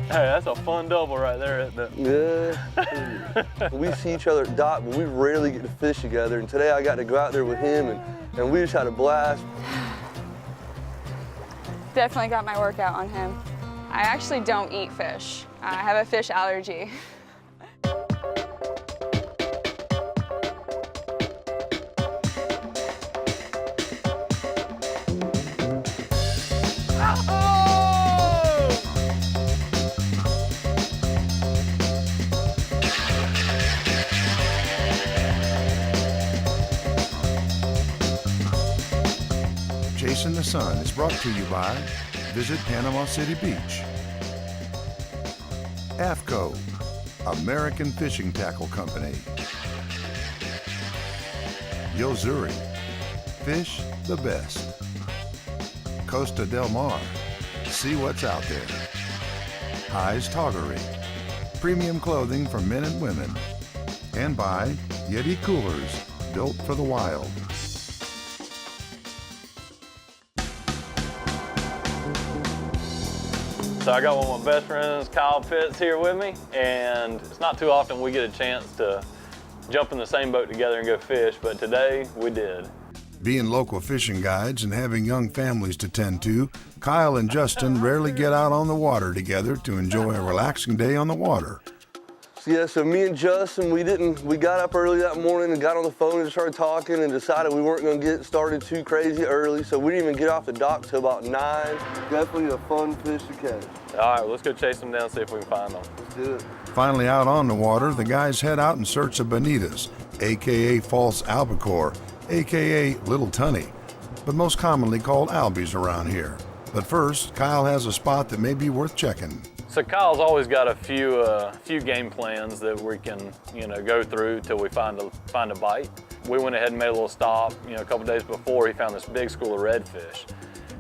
Hey, that's a fun double right there, isn't it? Yeah. We see each other at dock, but we rarely get to fish together. And today I got to go out there with him, and we just had a blast. Definitely got my workout on him. I actually don't eat fish. I have a fish allergy. Chasing the Sun is brought to you by Visit Panama City Beach, AFCO, American Fishing Tackle Company, Yozuri, Fish the Best, Costa Del Mar, see what's out there, High's Toggery, premium clothing for men and women, and by Yeti Coolers, built for the wild. So I got one of my best friends, Pitt, here with me, and it's not too often we get a chance to jump in the same boat together and go fish, but today we did. Being local fishing guides and having young families to tend to, Kyle and Justin rarely get out on the water together to enjoy a relaxing day on the water. Yeah, so me and Justin, we got up early that morning and got on the phone and started talking and decided we weren't going to get started too crazy early, so we didn't even get off the dock till about 9. Definitely a fun fish to catch. All right, let's go chase them down and see if we can find them. Let's do it. Finally out on the water, the guys head out in search of bonitas, aka false albacore, aka little tunny, but most commonly called albies around here. But first, Kyle has a spot that may be worth checking. So Kyle's always got a few game plans that we can, go through till we find a bite. We went ahead and made a little stop, a couple days before. He found this big school of redfish.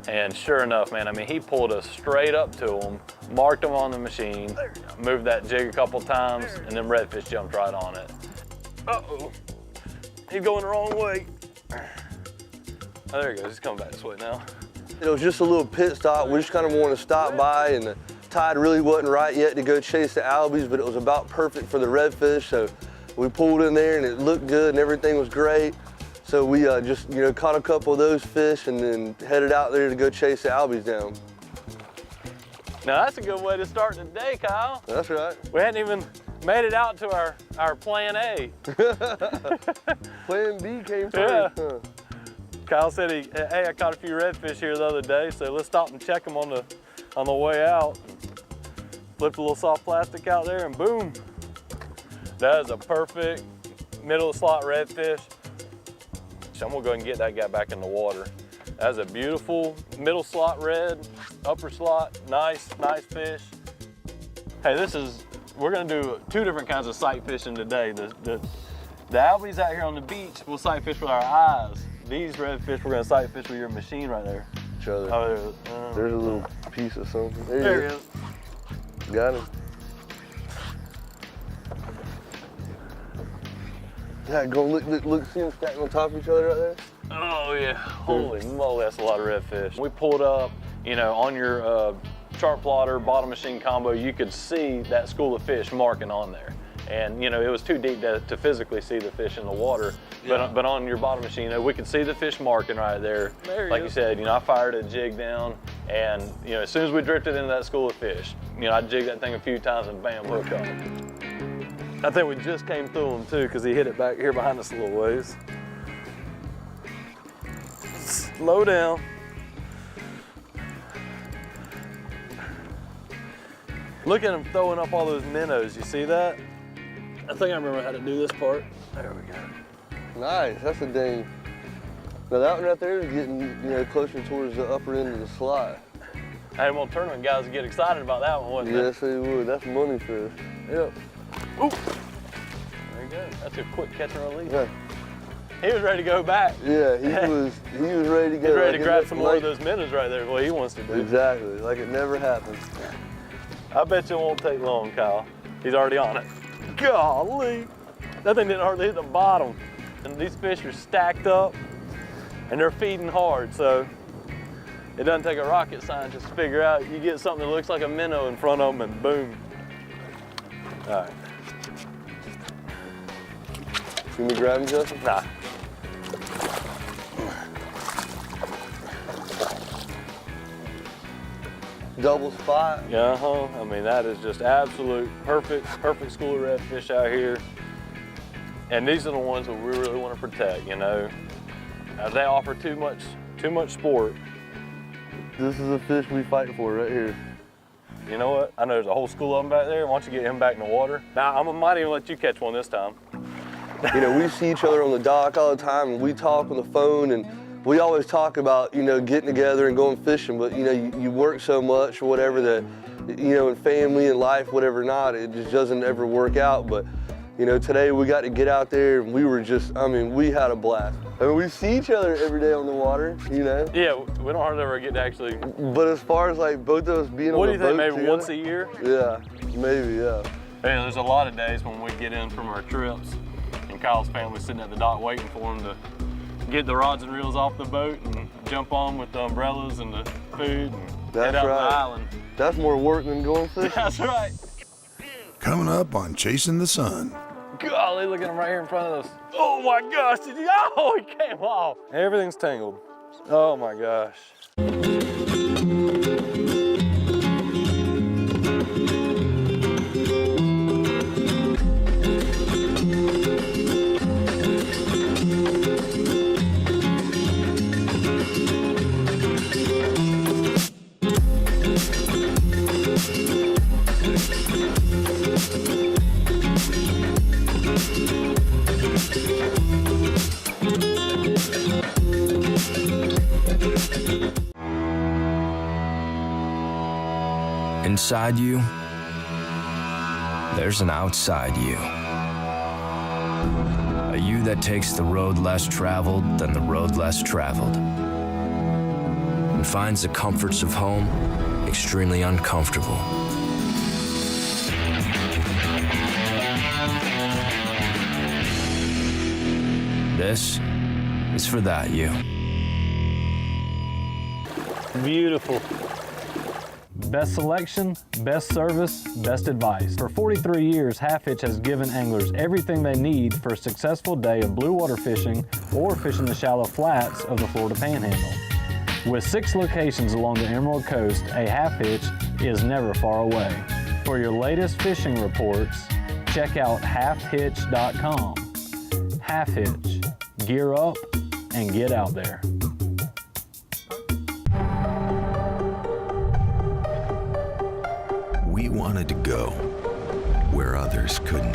And sure enough, man, I mean, he pulled us straight up to them, marked them on the machine, moved that jig a couple times, and then redfish jumped right on it. Uh-oh, he's going the wrong way. Oh, there he goes, he's coming back this way now. It was just a little pit stop. We just kind of wanted to stop by, and the tide really wasn't right yet to go chase the albies, but it was about perfect for the redfish. So we pulled in there and it looked good and everything was great. So we just caught a couple of those fish and then headed out there to go chase the albies down. Now that's a good way to start the day, Kyle. That's right. We hadn't even made it out to our plan A. Plan B came first. Yeah. Huh? Kyle said, hey, I caught a few redfish here the other day, so let's stop and check them on the way out. Flipped a little soft plastic out there and boom. That is a perfect middle of the slot redfish. So I'm gonna go ahead and get that guy back in the water. That's a beautiful middle slot red, upper slot, nice fish. Hey, we're gonna do 2 different kinds of sight fishing today. The albies out here on the beach, we'll sight fish with our eyes. These redfish, we're gonna sight fish with your machine right there. Each other. Oh, there's a little piece of something. There he is. Got him. Yeah, go look, see them stacking on top of each other right there? Oh yeah, holy moly, that's a lot of redfish. We pulled up, on your chart plotter, bottom machine combo, you could see that school of fish marking on there. And it was too deep to physically see the fish in the water. Yeah. But on your bottom machine, we could see the fish marking right there. Like you said, I fired a jig down, and as soon as we drifted into that school of fish, I jigged that thing a few times and bam, hooked up. I think we just came through him too, because he hit it back here behind us a little ways. Slow down. Look at him throwing up all those minnows, you see that? I think I remember how to do this part. There we go. Nice, that's a dang. Now that one right there is getting closer towards the upper end of the slot. Hey, well, tournament guys would get excited about that one, wouldn't they? Yes, they would. That's money fish. Yep. Ooh. There you go. That's a quick catch and release. Yeah. He was ready to go back. Yeah, he was ready to go. He's ready to grab some more of those minnows right there, what he wants to do. Exactly, like it never happened. I bet you it won't take long, Kyle. He's already on it. Golly, that thing didn't hardly hit the bottom. And these fish are stacked up and they're feeding hard, so It doesn't take a rocket scientist to figure out. You get something that looks like a minnow in front of them and boom. All right. You want me to grab him, Justin? Nah. Double spot. Yeah, I mean, that is just absolute perfect school of redfish out here. And these are the ones that we really want to protect, you know. They offer too much sport. This is a fish we fight for right here. You know what? I know there's a whole school of them back there. Why don't you get him back in the water? Now, I might even let you catch one this time. You know, we see each other on the dock all the time, and we talk on the phone, and we always talk about, you know, getting together and going fishing, but, you know, you work so much or whatever that, you know, in family and life, whatever not, it just doesn't ever work out. But, you know, today we got to get out there, and we were just, I mean, we had a blast. I mean, we see each other every day on the water, you know? Yeah, we don't hardly ever get to actually. But as far as, like, both of us being on the boat What do you think, maybe together, once a year? Yeah, maybe, yeah. Hey, there's a lot of days when we get in from our trips, and Kyle's family sitting at the dock waiting for him to get the rods and reels off the boat and jump on with the umbrellas and the food and head out to the island. That's more work than going fishing. That's right. Coming up on Chasing the Sun. Golly, look at him right here in front of us. Oh my gosh, did you? Oh, he came off. Everything's tangled. Oh my gosh. Inside you, there's an outside you. A you that takes the road less traveled than the road less traveled, and finds the comforts of home extremely uncomfortable. This is for that you. Beautiful. Best selection, best service, best advice. For 43 years, Half Hitch has given anglers everything they need for a successful day of blue water fishing or fishing the shallow flats of the Florida Panhandle. With 6 locations along the Emerald Coast, a Half Hitch is never far away. For your latest fishing reports, check out halfhitch.com. Half Hitch, gear up and get out there. We wanted to go where others couldn't.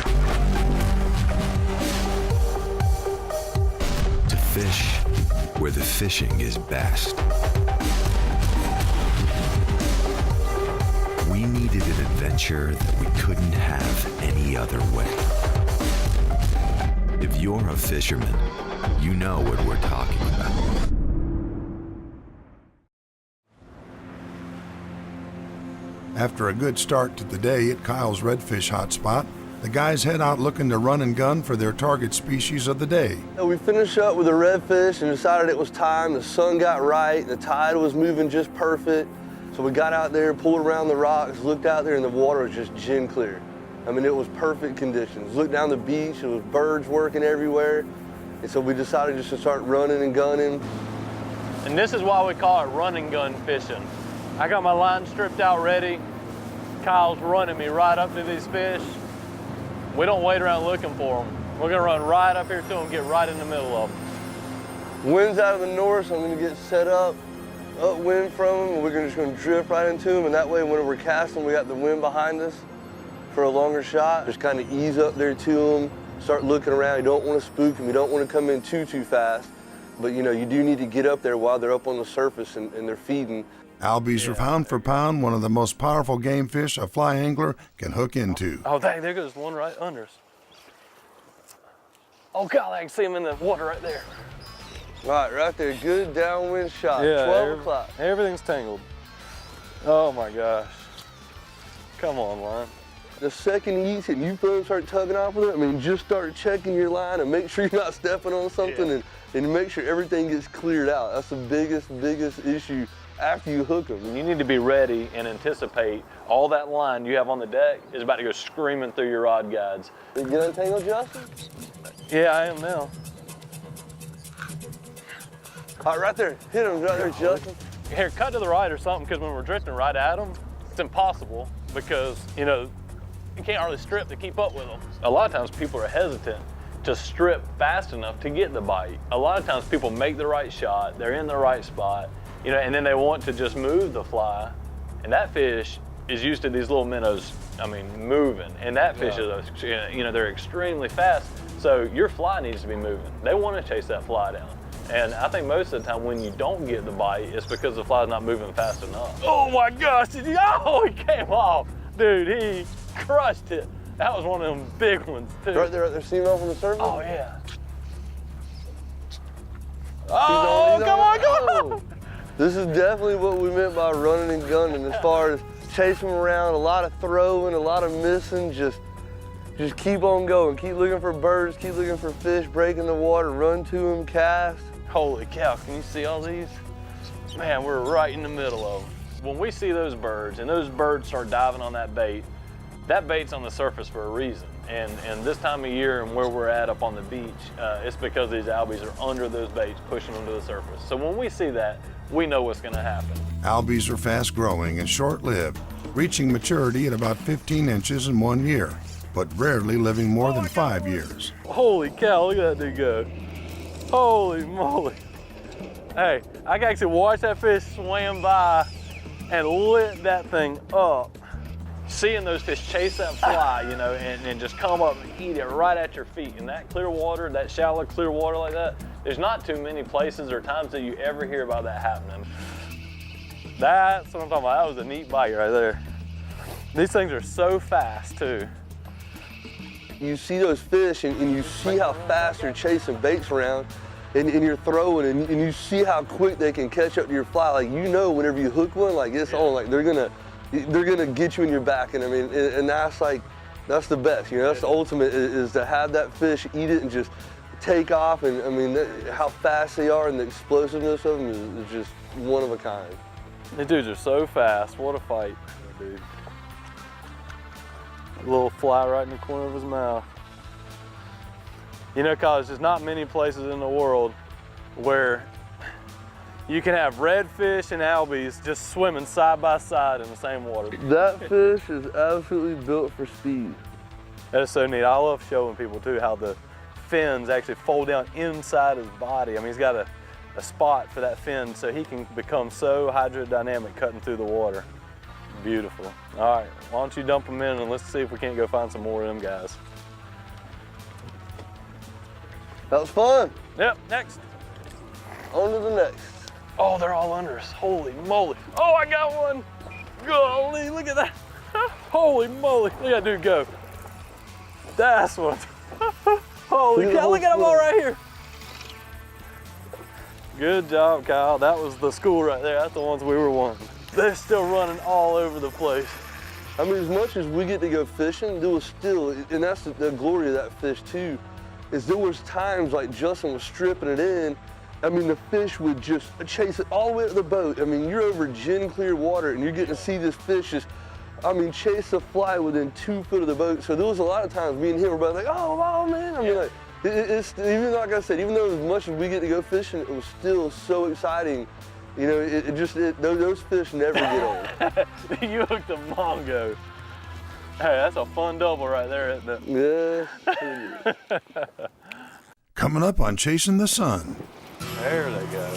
To fish where the fishing is best. We needed an adventure that we couldn't have any other way. If you're a fisherman, you know what we're talking about. After a good start to the day at Kyle's redfish hotspot, the guys head out looking to run and gun for their target species of the day. We finished up with the redfish and decided it was time. The sun got right, the tide was moving just perfect. So we got out there, pulled around the rocks, looked out there, and the water was just gin clear. I mean, it was perfect conditions. Looked down the beach, it was birds working everywhere. And so we decided just to start running and gunning. And this is why we call it run and gun fishing. I got my line stripped out ready. Kyle's running me right up to these fish. We don't wait around looking for them. We're gonna run right up here to them, get right in the middle of them. Wind's out of the north, so I'm gonna get set up, upwind from them, and we're just gonna drift right into them, and that way when we're casting, we got the wind behind us for a longer shot. Just kind of ease up there to them, start looking around. You don't wanna spook them, you don't wanna come in too fast, but you know, you do need to get up there while they're up on the surface and they're feeding. Albies are pound for pound one of the most powerful game fish a fly angler can hook into. Oh, dang, there goes one right under us. Oh, God, I can see him in the water right there. Right there, good downwind shot, Yeah, 12 o'clock. Everything's tangled. Oh my gosh. Come on, line. The second he eats it, you folks start tugging off with it, I mean, just start checking your line and make sure you're not stepping on something and make sure everything gets cleared out. That's the biggest issue after you hook them. You need to be ready and anticipate all that line you have on the deck is about to go screaming through your rod guides. You get untangled, Justin? Yeah, I am now. All right, right there. Hit him right there, Justin. Here, cut to the right or something, because when we're drifting right at them, it's impossible because, you know, you can't hardly strip to keep up with them. A lot of times people are hesitant to strip fast enough to get the bite. A lot of times people make the right shot, they're in the right spot, you know, and then they want to just move the fly, and that fish is used to these little minnows, I mean, moving, and that fish is, you know, they're extremely fast, so your fly needs to be moving. They want to chase that fly down. And I think most of the time when you don't get the bite, it's because the fly's not moving fast enough. Oh my gosh, he came off. Dude, he crushed it. That was one of them big ones too. Right there, see him off on the surface? Oh yeah. Oh, come on. This is definitely what we meant by running and gunning, as far as chasing them around, a lot of throwing, a lot of missing, just keep on going. Keep looking for birds, keep looking for fish, breaking the water, run to them, cast. Holy cow, can you see all these? Man, we're right in the middle of them. When we see those birds and those birds start diving on that bait's on the surface for a reason. And this time of year and where we're at up on the beach, it's because these albies are under those baits, pushing them to the surface. So when we see that, we know what's gonna happen. Albies are fast growing and short-lived, reaching maturity at about 15 inches in 1 year, but rarely living more than 5 years. Holy cow, look at that dude go. Holy moly. Hey, I can actually watch that fish swim by and lit that thing up. Seeing those fish chase that fly, you know, and just come up and eat it right at your feet. In that clear water, that shallow clear water like that, there's not too many places or times that you ever hear about that happening. That's what I'm talking about. That was a neat bite right there. These things are so fast too. You see those fish and you see how fast they're chasing baits around, and you're throwing and you see how quick they can catch up to your fly. Like, you know, whenever you hook one, like it's on, like they're gonna get you in your back. And I mean, and that's the best, you know, that's the ultimate, is to have that fish eat it and just take off. And I mean, how fast they are and the explosiveness of them is just one of a kind. These dudes are so fast. What a fight, dude. A little fly right in the corner of his mouth. You know, cause there's not many places in the world where you can have redfish and albies just swimming side by side in the same water. That fish is absolutely built for speed. That is so neat. I love showing people too how the fins actually fold down inside his body. I mean, he's got a spot for that fin so he can become so hydrodynamic cutting through the water. Beautiful. All right, why don't you dump them in and let's see if we can't go find some more of them guys. That was fun. Yep, next. On to the next. Oh, they're all under us. Holy moly. Oh, I got one. Golly, look at that. Holy moly. Look at that dude go. That's what. Holy cow, look at them all right here. Good job, Kyle. That was the school right there. That's the ones we were wanting. They're still running all over the place. I mean, as much as we get to go fishing, there was still, and that's the glory of that fish too, is there was times like Justin was stripping it in. I mean, the fish would just chase it all the way to the boat. I mean, you're over gin clear water and you're getting to see this fish just, I mean, chase the fly within 2 foot of the boat. So there was a lot of times me and him were both like, oh man. I mean, like, it's even like I said, even though as much as we get to go fishing, it was still so exciting. You know, those fish never get old. You hooked a mongo. Hey, that's a fun double right there, isn't it? Yeah. Coming up on Chasing the Sun. There they go.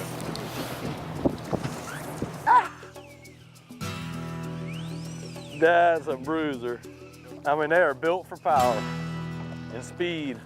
That's a bruiser. I mean, they are built for power and speed.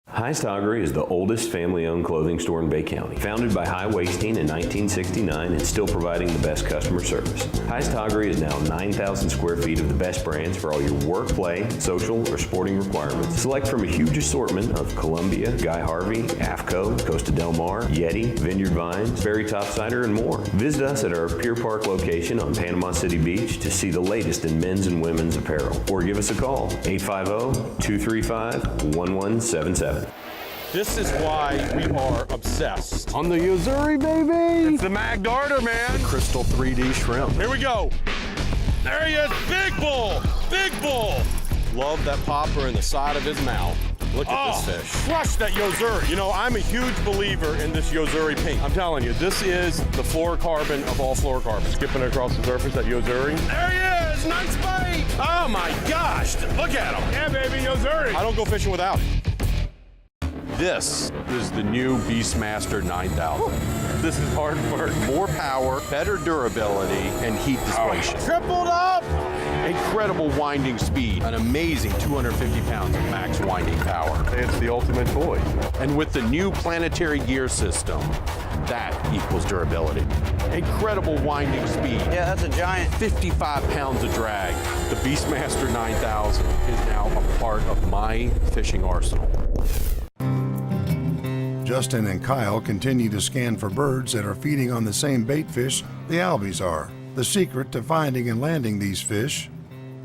High's Toggery is the oldest family-owned clothing store in Bay County. Founded by High Wasting in 1969 and still providing the best customer service. High's Toggery is now 9,000 square feet of the best brands for all your work, play, social, or sporting requirements. Select from a huge assortment of Columbia, Guy Harvey, AFCO, Costa Del Mar, Yeti, Vineyard Vines, Berry Topsider, and more. Visit us at our Pier Park location on Panama City Beach to see the latest in men's and women's apparel. Or give us a call, 850-235-1177. This is why we are obsessed. On the Yozuri, baby! It's the Mag Darter, man. Crystal 3D shrimp. Here we go. There he is, big bull, big bull. Love that popper in the side of his mouth. Look at this fish. Crush that Yozuri. You know, I'm a huge believer in this Yozuri pink. I'm telling you, this is the fluorocarbon of all fluorocarbons. Skipping across the surface, that Yozuri. There he is, nice bite! Oh my gosh, look at him. Yeah, baby, Yozuri. I don't go fishing without it. This is the new Beastmaster 9000. This is hard work. More power, better durability, and heat displacement. Tripled up. Incredible winding speed, an amazing 250 pounds of max winding power. It's the ultimate toy. And with the new planetary gear system, that equals durability. Incredible winding speed. Yeah, that's a giant. 55 pounds of drag. The Beastmaster 9000 is now a part of my fishing arsenal. Justin and Kyle continue to scan for birds that are feeding on the same bait fish the albies are. The secret to finding and landing these fish?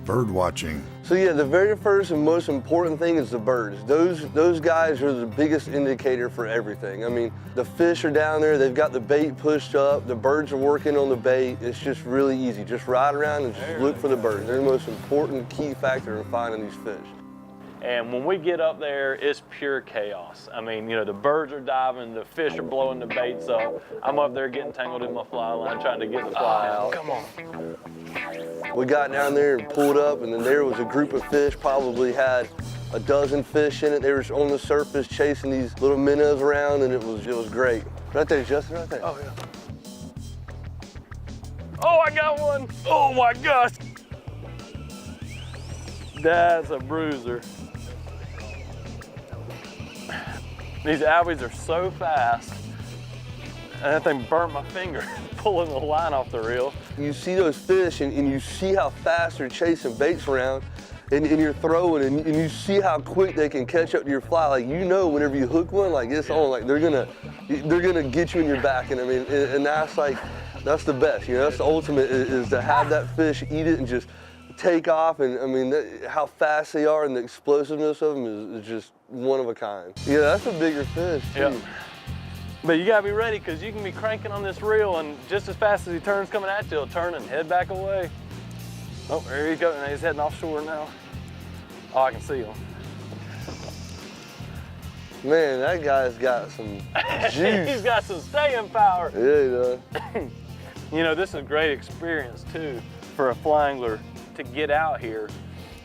Bird watching. So yeah, the very first and most important thing is the birds. Those guys are the biggest indicator for everything. I mean, the fish are down there, they've got the bait pushed up, the birds are working on the bait. It's just really easy. Just ride around and just look for the birds. They're the most important key factor in finding these fish. And when we get up there, it's pure chaos. I mean, you know, the birds are diving, the fish are blowing the baits up. I'm up there getting tangled in my fly line, trying to get the fly out. Come on. We got down there and pulled up, and then there was a group of fish, probably had a dozen fish in it. They were on the surface chasing these little minnows around, and it was great. Right there, Justin, right there. Oh, yeah. Oh, I got one. Oh, my gosh. That's a bruiser. These albies are so fast, and that thing burnt my finger pulling the line off the reel. You see those fish, and you see how fast they're chasing baits around, and you're throwing, and you see how quick they can catch up to your fly. Like, you know, whenever you hook one, like it's on, like they're gonna get you in your back. And I mean, and that's the best. You know, that's the ultimate is to have that fish eat it and just take off. And I mean, how fast they are and the explosiveness of them is just one of a kind. Yeah, that's a bigger fish too. Yep. But you gotta be ready, because you can be cranking on this reel, and just as fast as he turns coming at you, he'll turn and head back away. Oh, there he goes. Now he's heading offshore now. Oh, I can see him. Man, that guy's got some juice. He's got some staying power. Yeah, he does. You know, this is a great experience too for a fly angler to get out here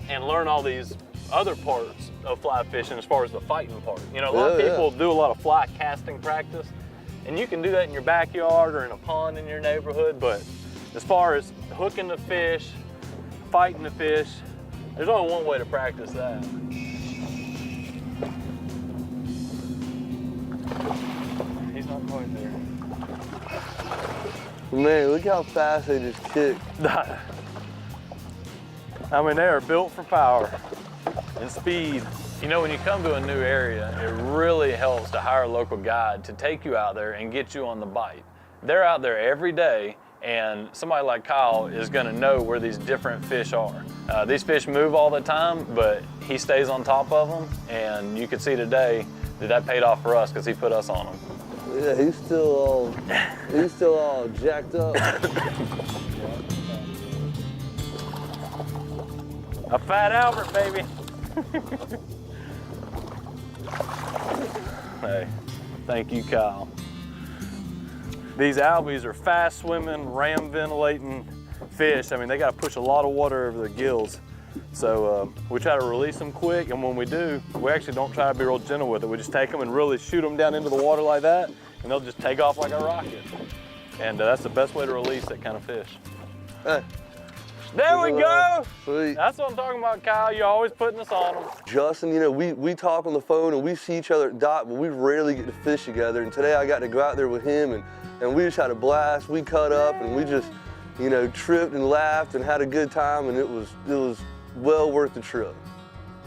and learn all these other parts of fly fishing as far as the fighting part. You know, a lot of people do a lot of fly casting practice, and you can do that in your backyard or in a pond in your neighborhood, but as far as hooking the fish, fighting the fish, there's only one way to practice that. He's not quite there. Man, look how fast they just kick. I mean, they are built for power and speed. You know, when you come to a new area, it really helps to hire a local guide to take you out there and get you on the bite. They're out there every day, and somebody like Kyle is gonna know where these different fish are. These fish move all the time, but he stays on top of them, and you can see today that paid off for us because he put us on them. Yeah, he's still all jacked up. A fat Albert, baby. Hey, thank you, Kyle. These albies are fast swimming, ram ventilating fish. I mean, they got to push a lot of water over their gills. So we try to release them quick, and when we do, we actually don't try to be real gentle with it. We just take them and really shoot them down into the water like that, and they'll just take off like a rocket. And that's the best way to release that kind of fish. Hey. There we go. Sweet. That's what I'm talking about, Kyle. You're always putting us on them. Justin, you know, we talk on the phone and we see each other at dock, but we rarely get to fish together. And today I got to go out there with him, and we just had a blast. We cut up and we just, you know, tripped and laughed and had a good time, and it was well worth the trip.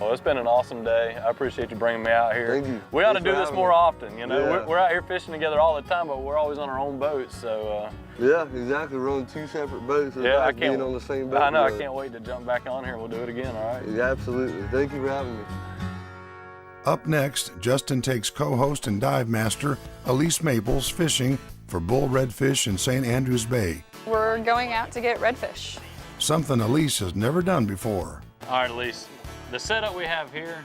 Well, it's been an awesome day. I appreciate you bringing me out here. Thank you. We ought to do this more often. You know, Yeah. we're out here fishing together all the time, but we're always on our own boats. So yeah, exactly. We're on two separate boats. yeah, I can't. Being on the same boat. I know. I can't wait to jump back on here. We'll do it again. All right. Yeah, absolutely. Thank you for having me. Up next, Justin takes co-host and dive master Aleese Maples fishing for bull redfish in St. Andrews Bay. We're going out to get redfish. Something Aleese has never done before. All right, Aleese, the setup we have here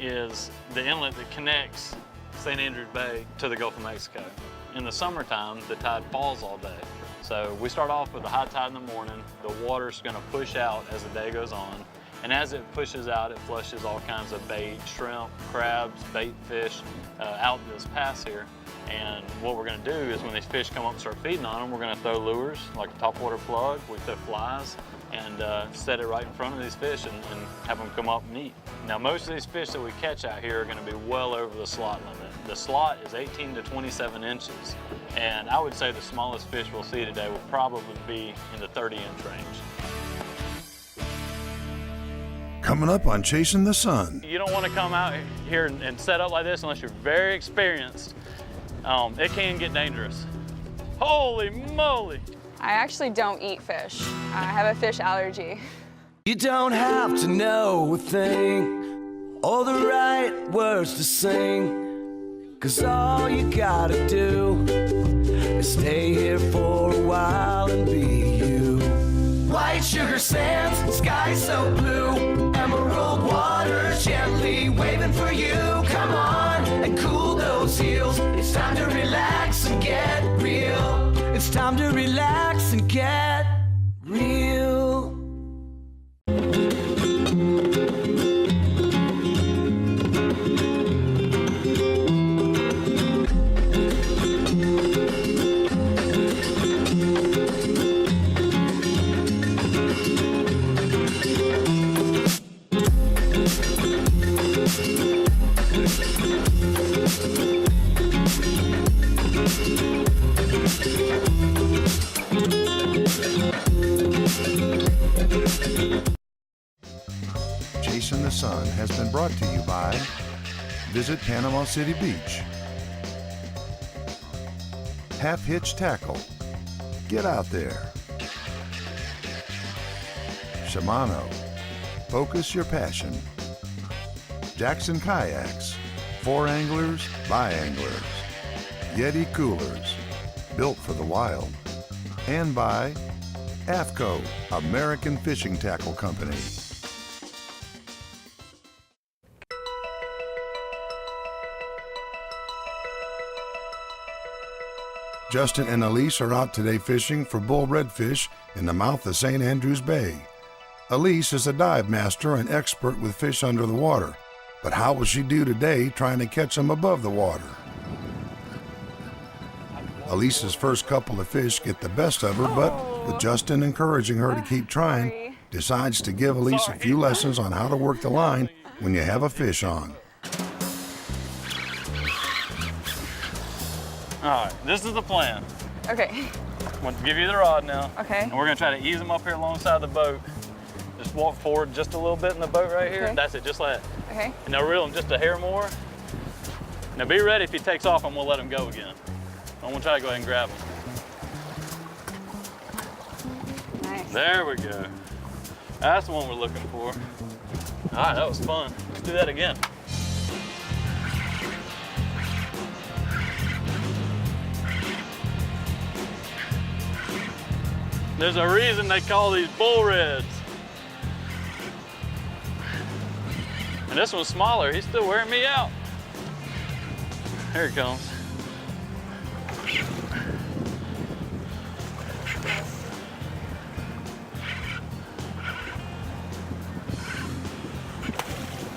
is the inlet that connects St. Andrews Bay to the Gulf of Mexico. In the summertime, the tide falls all day. So we start off with a high tide in the morning. The water's gonna push out as the day goes on. And as it pushes out, it flushes all kinds of bait, shrimp, crabs, bait fish out this pass here. And what we're gonna do is when these fish come up and start feeding on them, we're gonna throw lures, like a topwater plug, we throw flies, and set it right in front of these fish and have them come up and eat. Now most of these fish that we catch out here are gonna be well over the slot limit. The slot is 18 to 27 inches, and I would say the smallest fish we'll see today will probably be in the 30-inch range. Coming up on Chasing the Sun. You don't wanna come out here and set up like this unless you're very experienced. It can get dangerous. Holy moly! I actually don't eat fish. I have a fish allergy. You don't have to know a thing or the right words to sing, 'cause all you gotta do is stay here for a while and be you. White sugar sands, sky so blue, emerald waters gently waving for you. Come on and cool those heels. It's time to relax and get real. It's time to relax and get real. Chasing the Sun has been brought to you by Visit Panama City Beach, Half Hitch Tackle, get out there, Shimano, focus your passion, Jackson Kayaks, for anglers by anglers, Yeti Coolers, built for the wild, and by AFCO, American Fishing Tackle Company. Justin and Aleese are out today fishing for bull redfish in the mouth of St. Andrews Bay. Aleese is a dive master and expert with fish under the water, but how will she do today trying to catch them above the water? Aleese's first couple of fish get the best of her, but with Justin encouraging her to keep trying, decides to give Aleese a few lessons on how to work the line when you have a fish on. All right, this is the plan. Okay. I'm going to give you the rod now. Okay. And we're going to try to ease them up here alongside the boat. Just walk forward just a little bit in the boat right here. Okay. That's it, just like that. Okay. And now reel him just a hair more. Now be ready if he takes off, I'm going to let him go again. I'm going to try to go ahead and grab him. Nice. There we go. That's the one we're looking for. All right, that was fun. Let's do that again. There's a reason they call these bull reds. And this one's smaller. He's still wearing me out. Here he comes.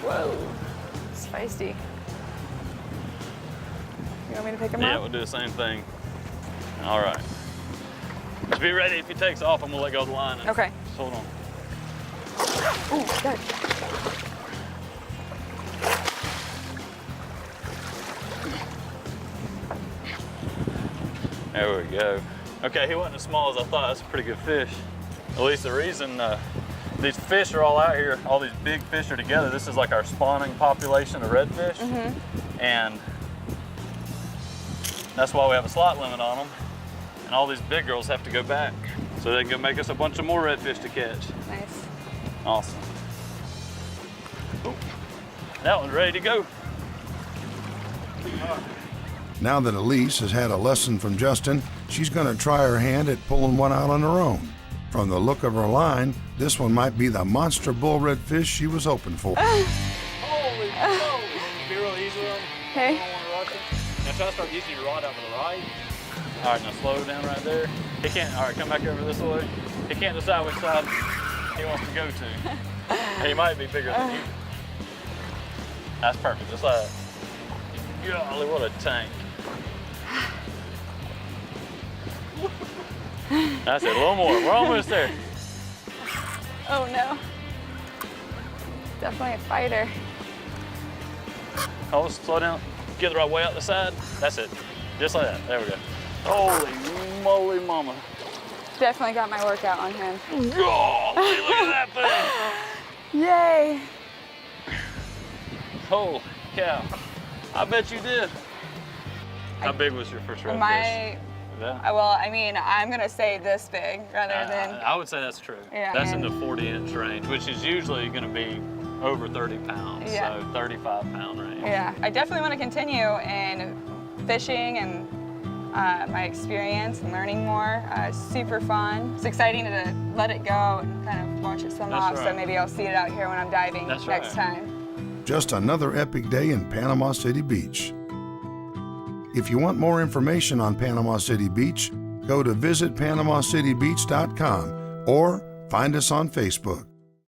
Whoa, it's feisty. You want me to pick him up? Yeah, we'll do the same thing. All right. Just be ready if he takes off, I'm gonna let go of the line. Okay. Just hold on. Ooh, got it. There we go. Okay, he wasn't as small as I thought. That's a pretty good fish. At least the reason these fish are all out here, all these big fish are together. This is like our spawning population of redfish. And that's why we have a slot limit on them. And all these big girls have to go back so they can go make us a bunch of more redfish to catch. Nice. Awesome. Ooh, that one's ready to go. Now that Aleese has had a lesson from Justin, she's going to try her hand at pulling one out on her own. From the look of her line, this one might be the monster bull redfish she was hoping for. Holy moly! Be real easy on him. Okay. Now try to start using your rod out to the right. All right, now slow down right there. He can't, all right, come back over this way. He can't decide which side he wants to go to. He might be bigger than you. That's perfect, just like that. Golly, what a tank. That's it, a little more. We're almost there. Oh no. Definitely a fighter. Oh, slow down. Get the right way out the side. That's it. Just like that. There we go. Holy moly mama. Definitely got my workout on him. Golly, look at that thing. Yay. Holy cow. I bet you did. How big was your first redfish? Well, I mean, I'm gonna say this big rather than. I would say that's true. Yeah. That's in the 40-inch range, which is usually gonna be over 30 pounds, Yeah. so 35-pound range. Yeah, I definitely want to continue in fishing and my experience and learning more. Super fun. It's exciting to let it go and kind of watch it swim off, so maybe I'll see it out here when I'm diving next time. Just another epic day in Panama City Beach. If you want more information on Panama City Beach, go to visitpanamacitybeach.com or find us on Facebook.